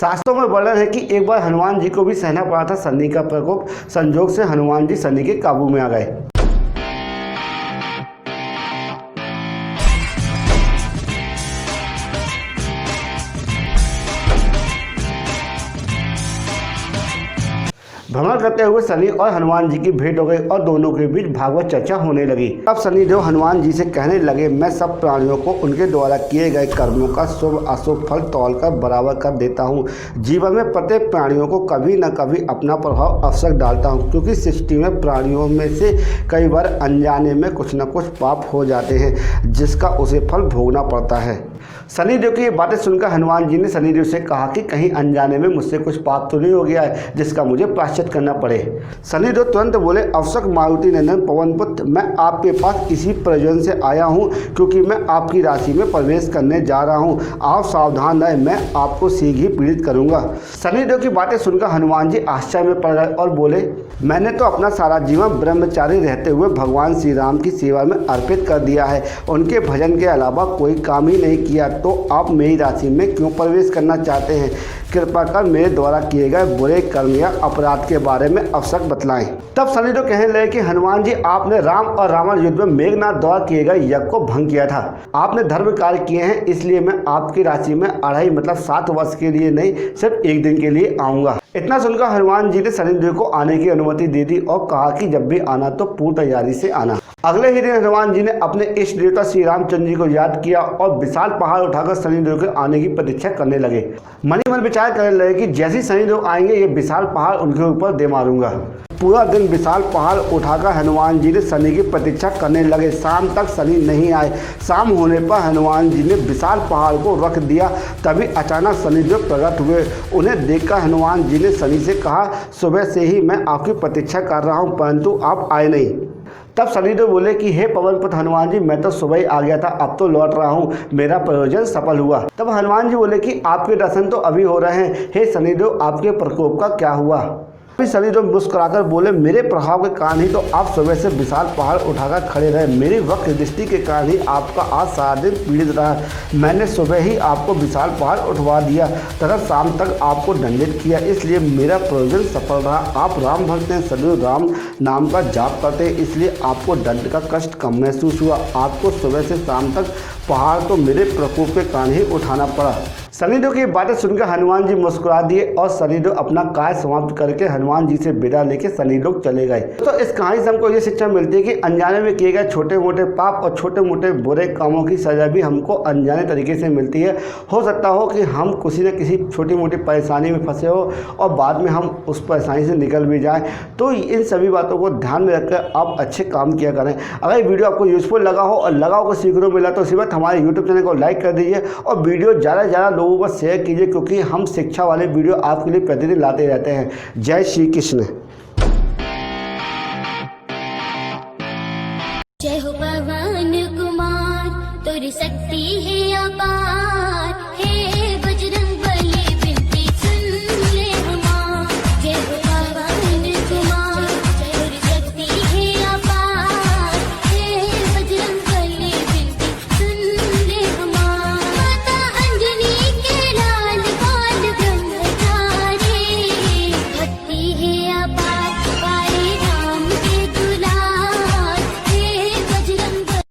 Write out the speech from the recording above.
शास्त्रों में वर्णन है कि एक बार हनुमान जी को भी सहना पड़ा था शनि का प्रकोप। संजोग से हनुमान जी शनि के काबू में आ गए। भ्रमण करते हुए शनि और हनुमान जी की भेंट हो गई और दोनों के बीच भागवत चर्चा होने लगी। अब शनिदेव हनुमान जी से कहने लगे, मैं सब प्राणियों को उनके द्वारा किए गए कर्मों का शुभ अशुभ फल तौलकर बराबर कर देता हूँ। जीवन में प्रत्येक प्राणियों को कभी न कभी अपना प्रभाव अवश्य डालता हूँ, क्योंकि सृष्टि में प्राणियों में से कई बार अनजाने में कुछ न कुछ पाप हो जाते हैं, जिसका उसे फल भोगना पड़ता है। शनिदेव की ये बातें सुनकर हनुमान जी ने शनिदेव से कहा कि कहीं अनजाने में मुझसे कुछ पाप तो नहीं हो गया है जिसका मुझे प्रायश्चित करना पड़े। शनिदेव तुरंत बोले, अवश्य मारुति नंदन पवन पुत्र, मैं आपके पास इसी प्रयोजन से आया हूँ, क्योंकि मैं आपकी राशि में प्रवेश करने जा रहा हूँ। आप सावधान रहें, मैं आपको शीघ्र ही पीड़ित करूँगा। शनिदेव की बातें सुनकर हनुमान जी आश्चर्य में पड़ गए और बोले, मैंने तो अपना सारा जीवन ब्रह्मचारी रहते हुए भगवान श्री राम की सेवा में अर्पित कर दिया है। उनके भजन के अलावा कोई काम ही नहीं किया, तो आप मेरी राशि में क्यों प्रवेश करना चाहते हैं? कृपा कर मेरे द्वारा किए गए बुरे कर्म या अपराध के बारे में अवश्य बतलाएं। तब शनिदेव कहने लगे कि हनुमान जी, आपने राम और रावण युद्ध में मेघनाथ द्वारा किए गए यज्ञ को भंग किया था। आपने धर्म कार्य किए हैं, इसलिए मैं आपकी राशि में 7 वर्ष के लिए नहीं, सिर्फ एक दिन के लिए आऊँगा। इतना सुनकर हनुमान जी ने शनिदेव को आने की अनुमति दे दी और कहा कि जब भी आना तो पूर्ण तैयारी से आना। अगले ही दिन हनुमान जी ने अपने इष्ट देवता श्री रामचंद्र जी को याद किया और विशाल पहाड़ उठाकर शनिदेव के आने की प्रतीक्षा करने लगे। मन ही मन विचार करने लगे कि जैसे ही शनिदेव आएंगे ये विशाल पहाड़ उनके ऊपर दे मारूंगा। पूरा दिन विशाल पहाड़ उठाकर हनुमान जी ने शनि की प्रतीक्षा करने लगे। शाम तक शनि नहीं आए। शाम होने पर हनुमान जी ने विशाल पहाड़ को रख दिया। तभी अचानक शनिदेव प्रकट हुए। उन्हें देखकर हनुमान जी ने शनि से कहा, सुबह से ही मैं आपकी प्रतीक्षा कर रहा हूँ, परंतु आप आए नहीं। तब शनिदेव बोले कि हे पवन पुत्र हनुमान जी, मैं तो सुबह ही आ गया था, अब तो लौट रहा हूँ, मेरा प्रयोजन सफल हुआ। तब हनुमान जी बोले कि आपके दर्शन तो अभी हो रहे हैं, हे शनिदेव, आपके प्रकोप का क्या हुआ? शनिदेव मुस्कुराकर बोले, मेरे प्रभाव के कारण ही तो आप सुबह से विशाल पहाड़ उठाकर खड़े रहे। मेरी वक्र दृष्टि के कारण ही आपका आज सारा दिन पीड़ित रहा। मैंने सुबह ही आपको विशाल पहाड़ उठवा दिया तथा शाम तक आपको दंडित किया, इसलिए मेरा प्रयोजन सफल रहा। आप राम भक्त हैं, सदैव राम नाम का जाप करते हैं, इसलिए आपको दंड का कष्ट कम महसूस हुआ। आपको सुबह से शाम तक पहाड़ तो मेरे प्रकोप के कारण ही उठाना पड़ा। शनिदेव की बातें सुनकर हनुमान जी मुस्कुरा दिए और शनिदेव अपना कार्य समाप्त करके हनुमान जी से विदा लेके शनिदेव चले गए। तो इस कहानी से हमको ये शिक्षा मिलती है कि अनजाने में किए गए छोटे मोटे पाप और छोटे मोटे बुरे कामों की सजा भी हमको अनजाने तरीके से मिलती है। हो सकता हो कि हम किसी न किसी छोटी मोटी परेशानी में फंसे हो और बाद में हम उस परेशानी से निकल भी जाएँ। तो इन सभी बातों को ध्यान में रखकर आप अच्छे काम किया करें। अगर ये वीडियो आपको यूजफुल लगा हो और लगा हो को सीखने को मिला तो इसी वक्त हमारे यूट्यूब चैनल को लाइक कर दीजिए और वीडियो ज़्यादा से ज़्यादा लोगों को शेयर कीजिए, क्योंकि हम शिक्षा वाले वीडियो आपके लिए प्रतिदिन लाते रहते हैं। जय श्री कृष्ण। जय हो पवन कुमार, तुरी शक्ति है अपार।